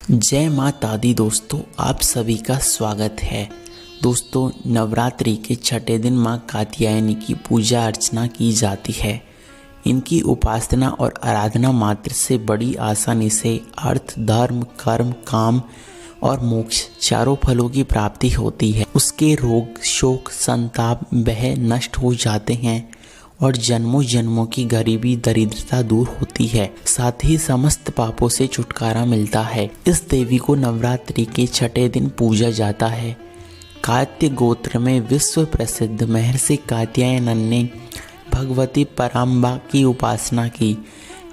जय माता दी दोस्तों, आप सभी का स्वागत है। दोस्तों, नवरात्रि के छठे दिन माँ कात्यायनी की पूजा अर्चना की जाती है। इनकी उपासना और आराधना मात्र से बड़ी आसानी से अर्थ, धर्म, कर्म, काम और मोक्ष चारों फलों की प्राप्ति होती है। उसके रोग, शोक, संताप, भय नष्ट हो जाते हैं और जन्मों जन्मों की गरीबी, दरिद्रता दूर होती है। साथ ही समस्त पापों से छुटकारा मिलता है। इस देवी को नवरात्रि के छठे दिन पूजा जाता है। कात्य गोत्र में विश्व प्रसिद्ध महर्षि कात्यायन ने भगवती पराम्बा की उपासना की,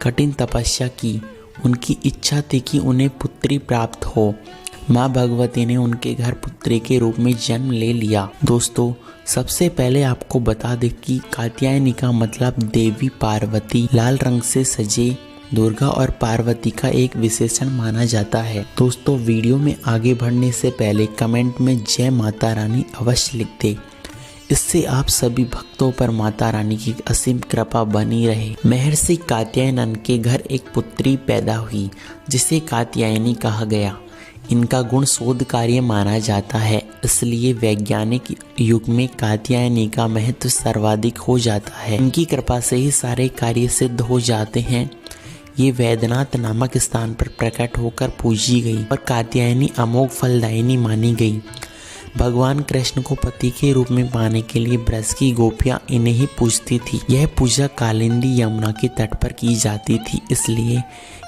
कठिन तपस्या की। उनकी इच्छा थी कि उन्हें पुत्री प्राप्त हो। माँ भगवती ने उनके घर पुत्री के रूप में जन्म ले लिया। दोस्तों, सबसे पहले आपको बता दें कि कात्यायनी का मतलब देवी पार्वती, लाल रंग से सजे दुर्गा और पार्वती का एक विशेषण माना जाता है। दोस्तों, वीडियो में आगे बढ़ने से पहले कमेंट में जय माता रानी अवश्य लिख दे। इससे आप सभी भक्तों पर माता रानी की असीम कृपा बनी रहे। महर्षि कात्यायन के घर एक पुत्री पैदा हुई जिसे कात्यायनी कहा गया। इनका गुण शोध कार्य माना जाता है, इसलिए वैज्ञानिक युग में कात्यायनी का महत्व सर्वाधिक हो जाता है। इनकी कृपा से ही सारे कार्य सिद्ध हो जाते हैं। ये वैद्यनाथ नामक स्थान पर प्रकट होकर पूजी गई और कात्यायनी अमोघ फलदायिनी मानी गई। भगवान कृष्ण को पति के रूप में पाने के लिए ब्रज की गोपियां इन्हें ही पूजती थी। यह पूजा कालिंदी यमुना के तट पर की जाती थी, इसलिए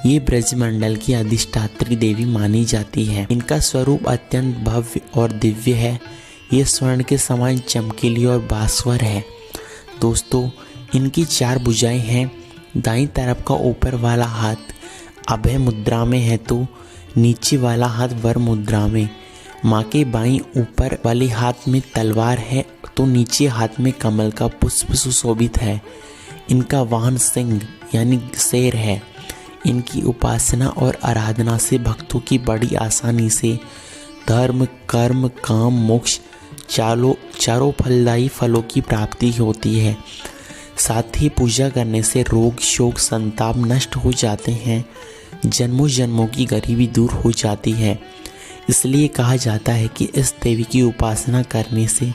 ये ब्रज मंडल की अधिष्ठात्री देवी मानी जाती है। इनका स्वरूप अत्यंत भव्य और दिव्य है। ये स्वर्ण के समान चमकीली और बास्वर है। दोस्तों, इनकी 4 भुजाएं हैं। दाईं तरफ का ऊपर वाला हाथ अभय मुद्रा में है तो नीचे वाला हाथ वर मुद्रा में। माँ के बाईं ऊपर वाले हाथ में तलवार है तो नीचे हाथ में कमल का पुष्प सुशोभित है। इनका वाहन सिंह यानी शेर है। इनकी उपासना और आराधना से भक्तों की बड़ी आसानी से धर्म, कर्म, काम, मोक्ष चारों फलदायी फलों की प्राप्ति होती है। साथ ही पूजा करने से रोग, शोक, संताप नष्ट हो जाते हैं। जन्मों जन्मों की गरीबी दूर हो जाती है। इसलिए कहा जाता है कि इस देवी की उपासना करने से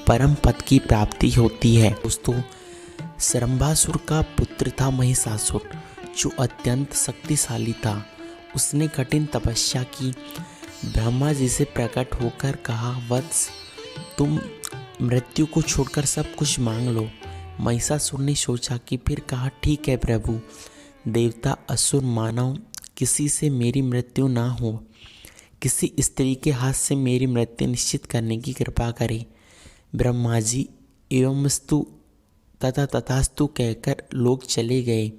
परम पद की प्राप्ति होती है। दोस्तों, सरंभासुर का पुत्र था महिषासुर, जो अत्यंत शक्तिशाली था। उसने कठिन तपस्या की। ब्रह्मा जी से प्रकट होकर कहा, वत्स, तुम मृत्यु को छोड़कर सब कुछ मांग लो। महिषासुर ने सोचा कि फिर कहा, ठीक है प्रभु, देवता, असुर, मानव, किसी से मेरी मृत्यु ना हो। किसी स्त्री के हाथ से मेरी मृत्यु निश्चित करने की कृपा करे। ब्रह्मा जी एवंस्तु तथा तथास्तु कहकर लोग चले गए।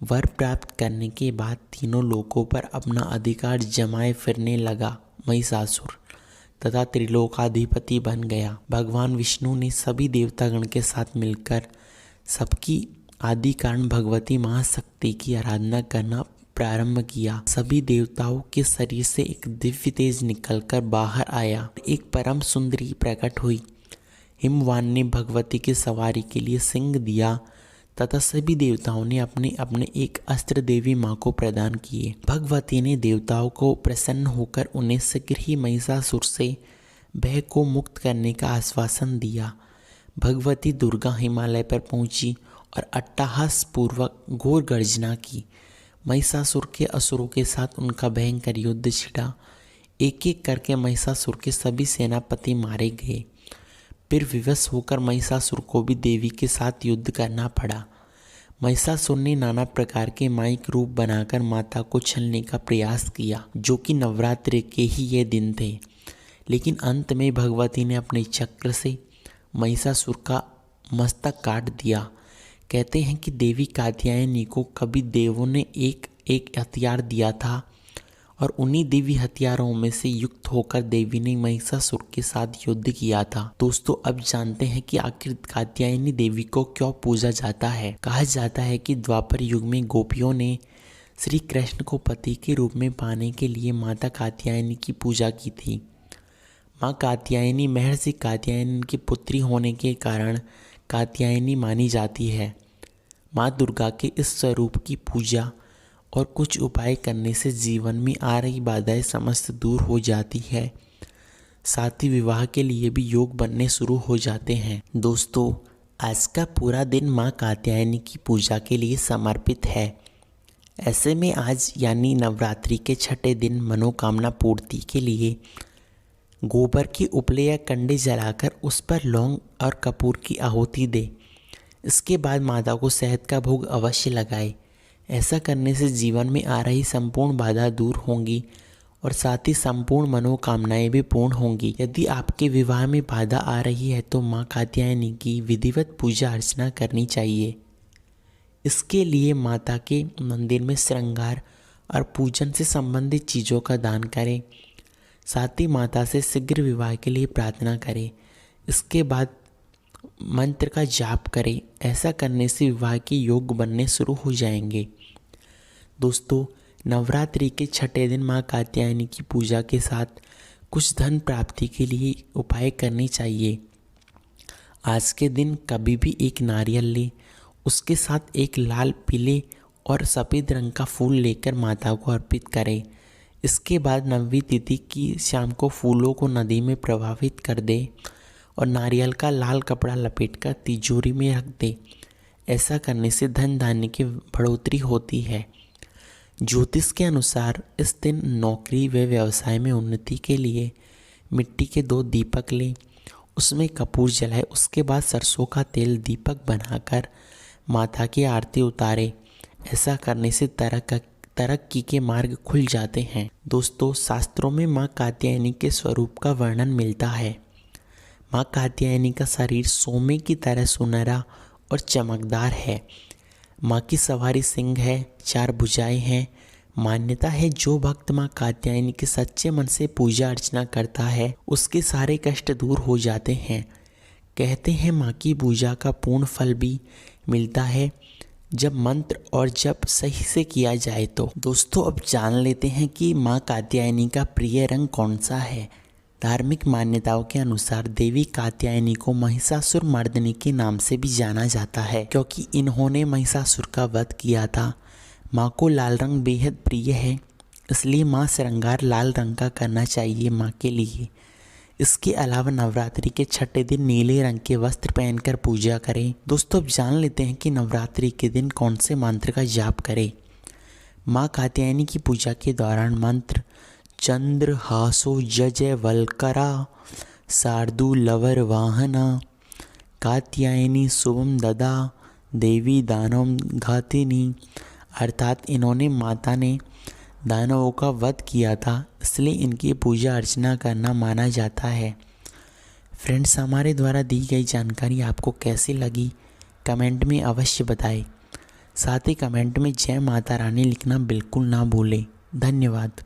वर प्राप्त करने के बाद तीनों लोकों पर अपना अधिकार जमाए फिरने लगा महिषासुर तथा त्रिलोकाधिपति बन गया। भगवान विष्णु ने सभी देवतागण के साथ मिलकर सबकी आदि कारण भगवती महाशक्ति की आराधना करना प्रारंभ किया। सभी देवताओं के शरीर से एक दिव्य तेज निकलकर बाहर आया। एक परम सुंदरी प्रकट हुई। हिमवान ने भगवती की सवारी के लिए सिंह दिया तथा सभी देवताओं ने अपने अपने एक अस्त्र देवी माँ को प्रदान किए। भगवती ने देवताओं को प्रसन्न होकर उन्हें शीघ्र ही महिषासुर से भय को मुक्त करने का आश्वासन दिया। भगवती दुर्गा हिमालय पर पहुंची और अट्टहास पूर्वक घोर गर्जना की। महिषासुर के असुरों के साथ उनका भयंकर युद्ध छिड़ा। एक एक करके महिषासुर के सभी सेनापति मारे गए। फिर विवश होकर महिषासुर को भी देवी के साथ युद्ध करना पड़ा। महिषासुर ने नाना प्रकार के माइक रूप बनाकर माता को छलने का प्रयास किया, जो कि नवरात्रि के ही ये दिन थे। लेकिन अंत में भगवती ने अपने चक्र से महिषासुर का मस्तक काट दिया। कहते हैं कि देवी कात्यायनी को कभी देवों ने एक एक हथियार दिया था और उन्हीं दिव्य हथियारों में से युक्त होकर देवी ने महिषासुर के साथ युद्ध किया था। दोस्तों, अब जानते हैं कि आखिर कात्यायनी देवी को क्यों पूजा जाता है। कहा जाता है कि द्वापर युग में गोपियों ने श्री कृष्ण को पति के रूप में पाने के लिए माता कात्यायनी की पूजा की थी। माँ कात्यायनी महर्षि कात्यायन की पुत्री होने के कारण कात्यायनी मानी जाती है। माँ दुर्गा के इस स्वरूप की पूजा और कुछ उपाय करने से जीवन में आ रही बाधाएं समस्त दूर हो जाती है। साथ ही विवाह के लिए भी योग बनने शुरू हो जाते हैं। दोस्तों, आज का पूरा दिन माँ कात्यायनी की पूजा के लिए समर्पित है। ऐसे में आज यानी नवरात्रि के छठे दिन मनोकामना पूर्ति के लिए गोबर की उपले या कंडे जलाकर उस पर लौंग और कपूर की आहुति दे। इसके बाद माता को शहद का भोग अवश्य लगाए। ऐसा करने से जीवन में आ रही संपूर्ण बाधा दूर होंगी और साथ ही संपूर्ण मनोकामनाएं भी पूर्ण होंगी। यदि आपके विवाह में बाधा आ रही है तो माँ कात्यायनी की विधिवत पूजा अर्चना करनी चाहिए। इसके लिए माता के मंदिर में श्रृंगार और पूजन से संबंधित चीज़ों का दान करें। साथ ही माता से शीघ्र विवाह के लिए प्रार्थना करें। इसके बाद मंत्र का जाप करें। ऐसा करने से विवाह के योग बनने शुरू हो जाएंगे। दोस्तों, नवरात्रि के छठे दिन माँ कात्यायनी की पूजा के साथ कुछ धन प्राप्ति के लिए उपाय करने चाहिए। आज के दिन कभी भी एक नारियल ले, उसके साथ एक लाल, पीले और सफ़ेद रंग का फूल लेकर माता को अर्पित करें। इसके बाद 9वीं तिथि की शाम को फूलों को नदी में प्रवाहित कर दे और नारियल का लाल कपड़ा लपेटकर तिजोरी में रख दे। ऐसा करने से धन धान्य की बढ़ोतरी होती है। ज्योतिष के अनुसार इस दिन नौकरी व व्यवसाय में उन्नति के लिए मिट्टी के 2 दीपक लें, उसमें कपूर जलाए। उसके बाद सरसों का तेल दीपक बनाकर माता की आरती उतारे। ऐसा करने से तरक्की के मार्ग खुल जाते हैं। दोस्तों, शास्त्रों में माँ कात्यायनी के स्वरूप का वर्णन मिलता है। माँ कात्यायनी का शरीर सोने की तरह सुनहरा और चमकदार है। माँ की सवारी सिंह है, 4 भुजाएं हैं। मान्यता है जो भक्त माँ कात्यायनी के सच्चे मन से पूजा अर्चना करता है उसके सारे कष्ट दूर हो जाते हैं। कहते हैं माँ की पूजा का पूर्ण फल भी मिलता है जब मंत्र और जप सही से किया जाए तो। दोस्तों, अब जान लेते हैं कि माँ कात्यायनी का प्रिय रंग कौन सा है। धार्मिक मान्यताओं के अनुसार देवी कात्यायनी को महिषासुर मर्दिनी के नाम से भी जाना जाता है, क्योंकि इन्होंने महिषासुर का वध किया था। माँ को लाल रंग बेहद प्रिय है, इसलिए माँ श्रृंगार लाल रंग का करना चाहिए माँ के लिए। इसके अलावा नवरात्रि के छठे दिन नीले रंग के वस्त्र पहनकर पूजा करें। दोस्तों, अब जान लेते हैं कि नवरात्रि के दिन कौन से मंत्र का जाप करें। माँ कात्यायनी की पूजा के दौरान मंत्र चंद्रहासो जय वल्करा शार्दूलवर वाहना कात्यायनी शुभम ददा देवी दानव घातिनी, अर्थात इन्होंने माता ने दानवों का वध किया था, इसलिए इनकी पूजा अर्चना करना माना जाता है। फ्रेंड्स, हमारे द्वारा दी गई जानकारी आपको कैसी लगी कमेंट में अवश्य बताएं। साथ ही कमेंट में जय माता रानी लिखना बिल्कुल ना भूलें। धन्यवाद।